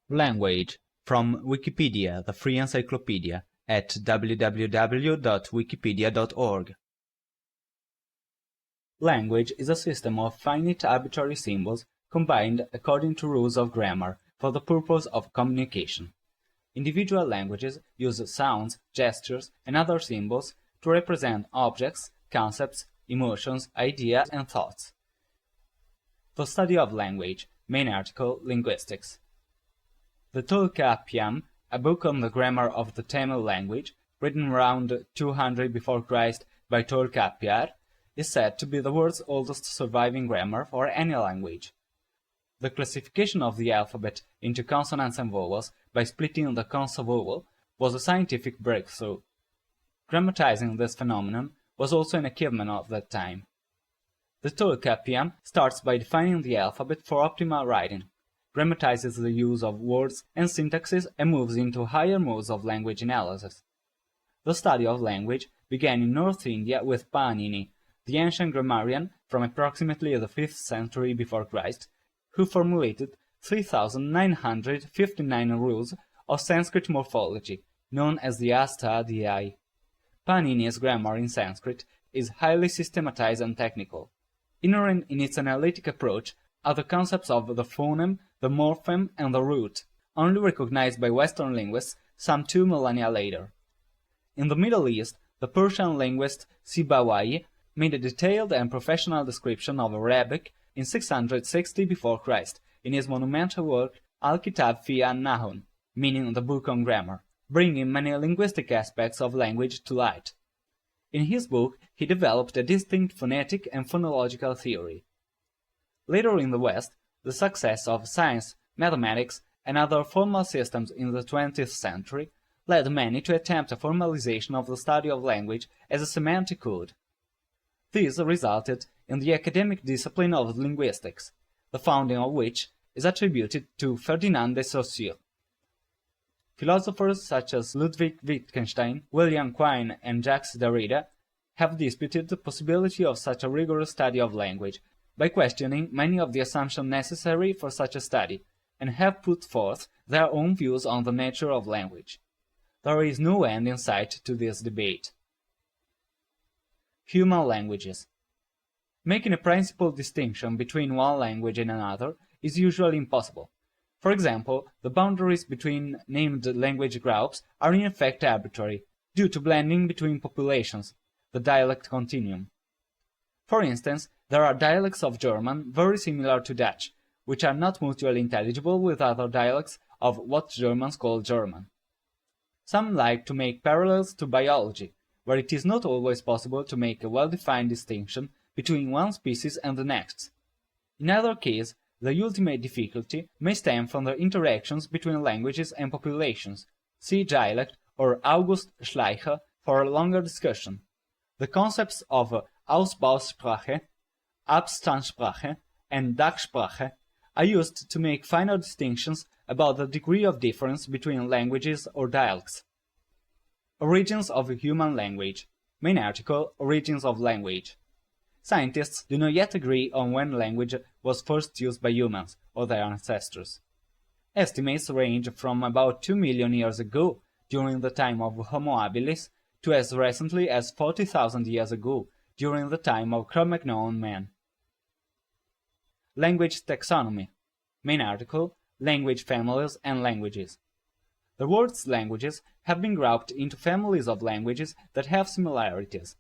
Language, from Wikipedia, the free encyclopedia, at www.wikipedia.org. Language is a system of finite arbitrary symbols combined according to rules of grammar for the purpose of communication. Individual languages use sounds, gestures, and other symbols to represent objects, concepts, emotions, ideas, and thoughts. The study of language. Main article, Linguistics. The Tolkappiyam, a book on the grammar of the Tamil language, written around 200 before Christ by Tolkappiyar, is said to be the world's oldest surviving grammar for any language. The classification of the alphabet into consonants and vowels by splitting the consovowel was a scientific breakthrough. Grammatizing this phenomenon was also an achievement of that time. The Tolkappiyam starts by defining the alphabet for optimal writing, grammatizes the use of words and syntaxes, and moves into higher modes of language analysis. The study of language began in North India with Panini, the ancient grammarian from approximately the 5th century before Christ, who formulated 3,959 rules of Sanskrit morphology, known as the Astadhyayi. Panini's grammar in Sanskrit is highly systematized and technical. Inherent in its analytic approach are the concepts of the phoneme, the morpheme, and the root, only recognized by Western linguists some 2 millennia later. In the Middle East, the Persian linguist Sibawayh made a detailed and professional description of Arabic in 660 before Christ in his monumental work Al-Kitab fi an-Nahun, meaning the book on grammar, bringing many linguistic aspects of language to light. In his book, he developed a distinct phonetic and phonological theory. Later in the West, the success of science, mathematics, and other formal systems in the 20th century led many to attempt a formalization of the study of language as a semantic code. This resulted in the academic discipline of linguistics, the founding of which is attributed to Ferdinand de Saussure. Philosophers such as Ludwig Wittgenstein, William Quine, and Jacques Derrida have disputed the possibility of such a rigorous study of language by questioning many of the assumptions necessary for such a study, and have put forth their own views on the nature of language. There is no end in sight to this debate. Human languages. Making a principal distinction between one language and another is usually impossible. For example, the boundaries between named language groups are in effect arbitrary, due to blending between populations, the dialect continuum. For instance, there are dialects of German very similar to Dutch, which are not mutually intelligible with other dialects of what Germans call German. Some like to make parallels to biology, where it is not always possible to make a well-defined distinction between one species and the next. In either case, the ultimate difficulty may stem from the interactions between languages and populations. See dialect or August Schleicher for a longer discussion. The concepts of Ausbausprache, Abstandssprache, and Dachsprache are used to make finer distinctions about the degree of difference between languages or dialects. Origins of human language. Main article, Origins of language. Scientists do not yet agree on when language was first used by humans, or their ancestors. Estimates range from about 2 million years ago, during the time of Homo habilis, to as recently as 40,000 years ago, during the time of Cro-Magnon man. Language taxonomy. Main article, Language families and languages. The world's languages have been grouped into families of languages that have similarities.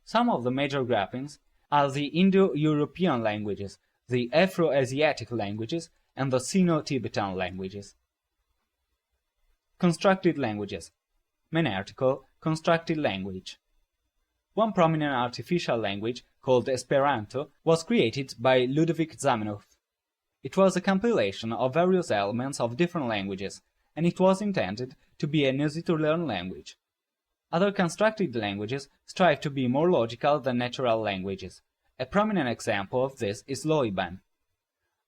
Some of the major groupings are the Indo-European languages, the Afro-Asiatic languages, and the Sino-Tibetan languages. Constructed languages. Main article, Constructed language. One prominent artificial language, called Esperanto, was created by Ludovic Zamenhof. It was a compilation of various elements of different languages, and it was intended to be an easy-to-learn language. Other constructed languages strive to be more logical than natural languages. A prominent example of this is Loiban.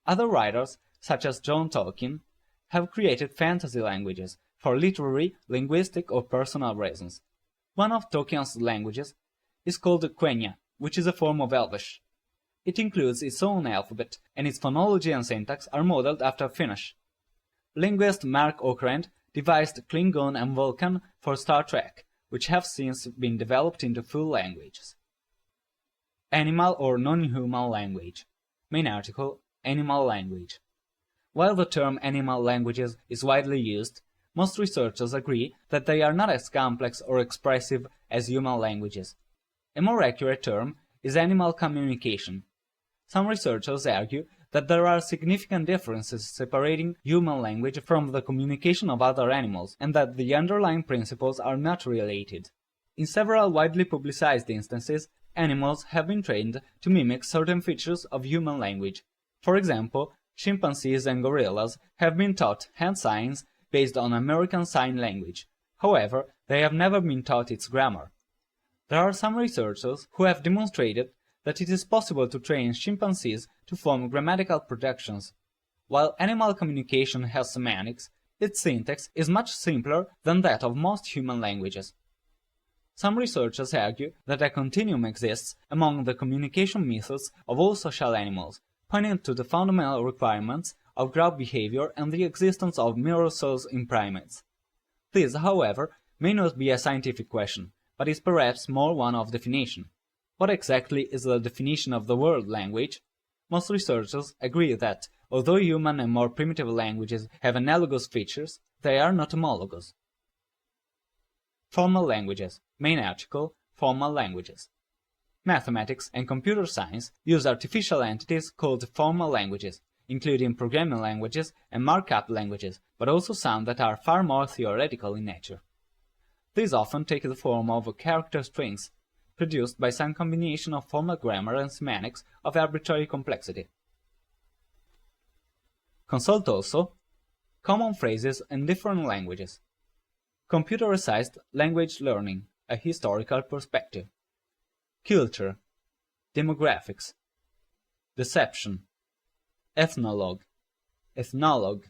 Other writers, such as John Tolkien, have created fantasy languages for literary, linguistic, or personal reasons. One of Tolkien's languages is called Quenya, which is a form of Elvish. It includes its own alphabet, and its phonology and syntax are modeled after Finnish. Linguist Mark Okrand devised Klingon and Vulcan for Star Trek, which have since been developed into full languages. Animal or non-human language. Main article, Animal language. While the term animal languages is widely used, most researchers agree that they are not as complex or expressive as human languages. A more accurate term is animal communication. Some researchers argue that there are significant differences separating human language from the communication of other animals, and that the underlying principles are not related. In several widely publicized instances, animals have been trained to mimic certain features of human language. For example, chimpanzees and gorillas have been taught hand signs based on American Sign Language. However, they have never been taught its grammar. There are some researchers who have demonstrated that it is possible to train chimpanzees to form grammatical projections. While animal communication has semantics, its syntax is much simpler than that of most human languages. Some researchers argue that a continuum exists among the communication methods of all social animals, pointing to the fundamental requirements of group behavior and the existence of mirror cells in primates. This, however, may not be a scientific question, but is perhaps more one of definition. What exactly is the definition of the word language? Most researchers agree that, although human and more primitive languages have analogous features, they are not homologous. Formal languages. Main article, Formal languages. Mathematics and computer science use artificial entities called formal languages, including programming languages and markup languages, but also some that are far more theoretical in nature. These often take the form of character strings, produced by some combination of formal grammar and semantics of arbitrary complexity. Consult also Common phrases in different languages. Computerized language learning, a historical perspective. Culture. Demographics. Deception. Ethnologue. Ethnologue,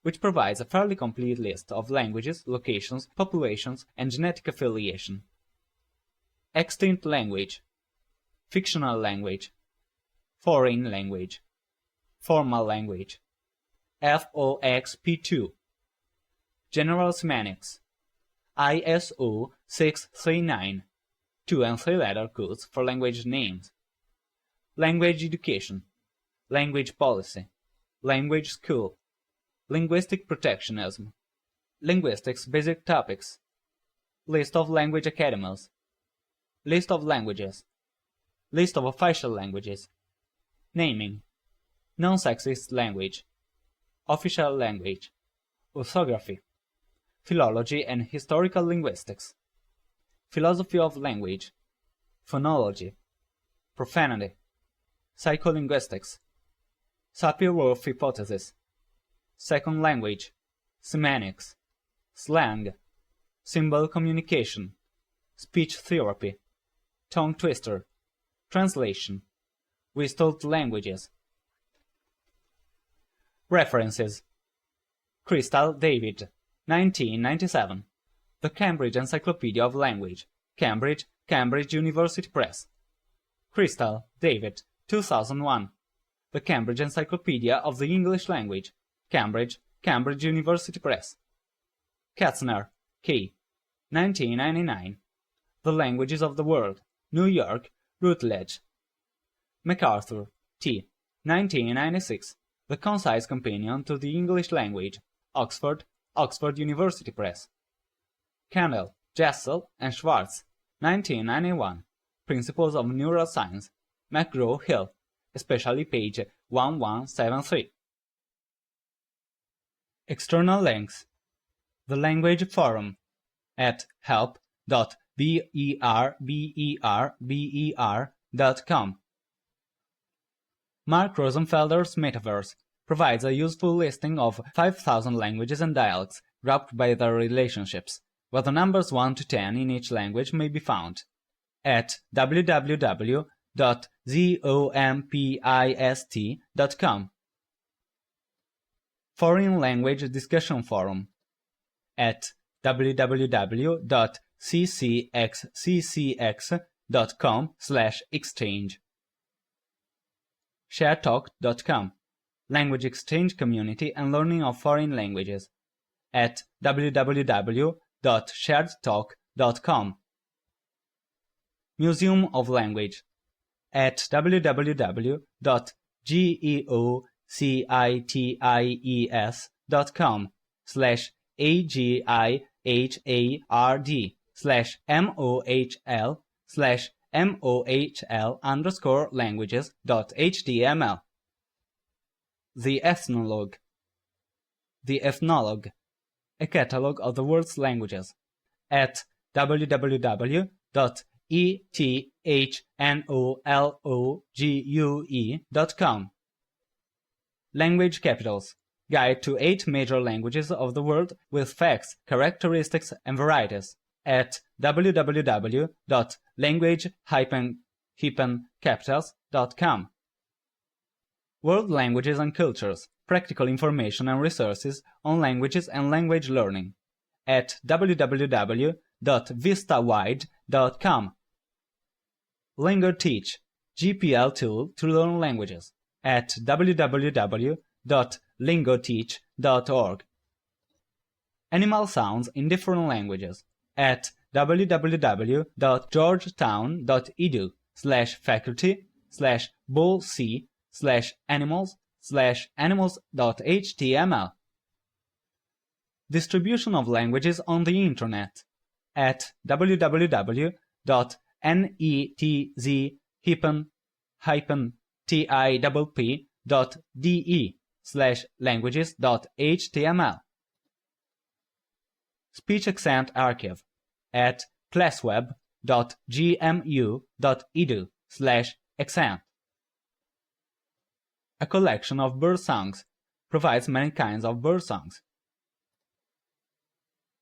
which provides a fairly complete list of languages, locations, populations, and genetic affiliation. Extinct language. Fictional language. Foreign language. Formal language. FOXP2. General semantics. ISO 639. 2 and 3 letter codes for language names. Language education. Language policy. Language school. Linguistic protectionism. Linguistics basic topics. List of language academies. List of languages. List of official languages. Naming. Non-sexist language. Official language. Orthography. Philology and historical linguistics. Philosophy of language. Phonology. Profanity. Psycholinguistics. Sapir-Whorf hypothesis. Second language. Semantics. Slang. Symbol communication. Speech therapy. Tongue twister. Translation. Whistled languages. References. Crystal, David, 1997. The Cambridge Encyclopedia of Language. Cambridge, Cambridge University Press. Crystal, David, 2001. The Cambridge Encyclopedia of the English Language. Cambridge, Cambridge University Press. Katzner, K. 1999. The Languages of the World. New York, Routledge. MacArthur, T. 1996. The Concise Companion to the English Language. Oxford, Oxford University Press. Kendall, Jessel, and Schwartz, 1991. Principles of Neuroscience. McGraw-Hill, especially page 1173. External links. The Language Forum at help.berberber.com. Mark Rosenfelder's Metaverse provides a useful listing of 5,000 languages and dialects grouped by their relationships, where the numbers 1 to 10 in each language may be found, at www.zompist.com. Foreign Language Discussion Forum at www.ccxccx.com/exchange. sharetalk.com, language exchange community and learning of foreign languages at www.sharedtalk.com. Museum of Language at www.gihard.com/agihard/mohl_languages.html. The Ethnologue. The Ethnologue, a catalog of the world's languages, at www.ethnologue.com. Language Capitals, Guide to 8 major languages of the world with facts, characteristics, and varieties, at www.language-capitals.com. World Languages and Cultures, practical information and resources on languages and language learning, at www.vistawide.com. LinguaTeach, GPL tool to learn languages, at www.lingoteach.org. Animal sounds in different languages, at www.georgetown.edu/faculty/animals/animals.html. Distribution of languages on the Internet, at www.netz-hipp.de/languages.html. Speech Accent Archive, at classweb.gmu.edu/accent. A collection of bird songs provides many kinds of bird songs,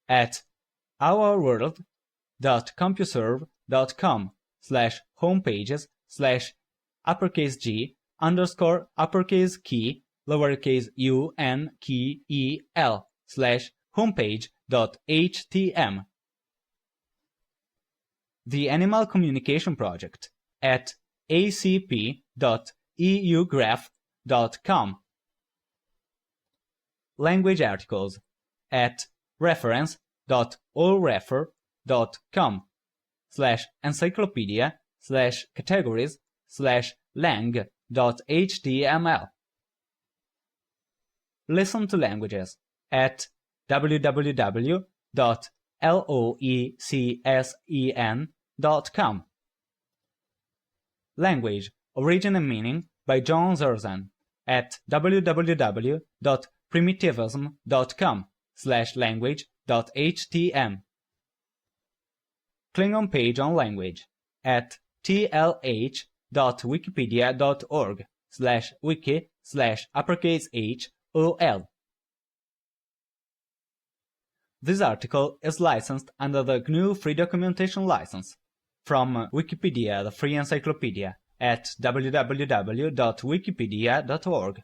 at ourworld.compuserve.com/homepage/uppercase G_key_key_L/homepage.htm. The Animal Communication Project, at acp.eugraph.com. Language articles, at reference.allrefer.com/encyclopedia/categories/lang.html. Listen to languages, at www.loecsen.com. Language, Origin and Meaning by John Zerzan, at www.primitivism.com/language.htm. Klingon page on language, at tlh.wikipedia.org/wiki/HOL. This article is licensed under the GNU Free Documentation License. From Wikipedia, the free encyclopedia, at www.wikipedia.org.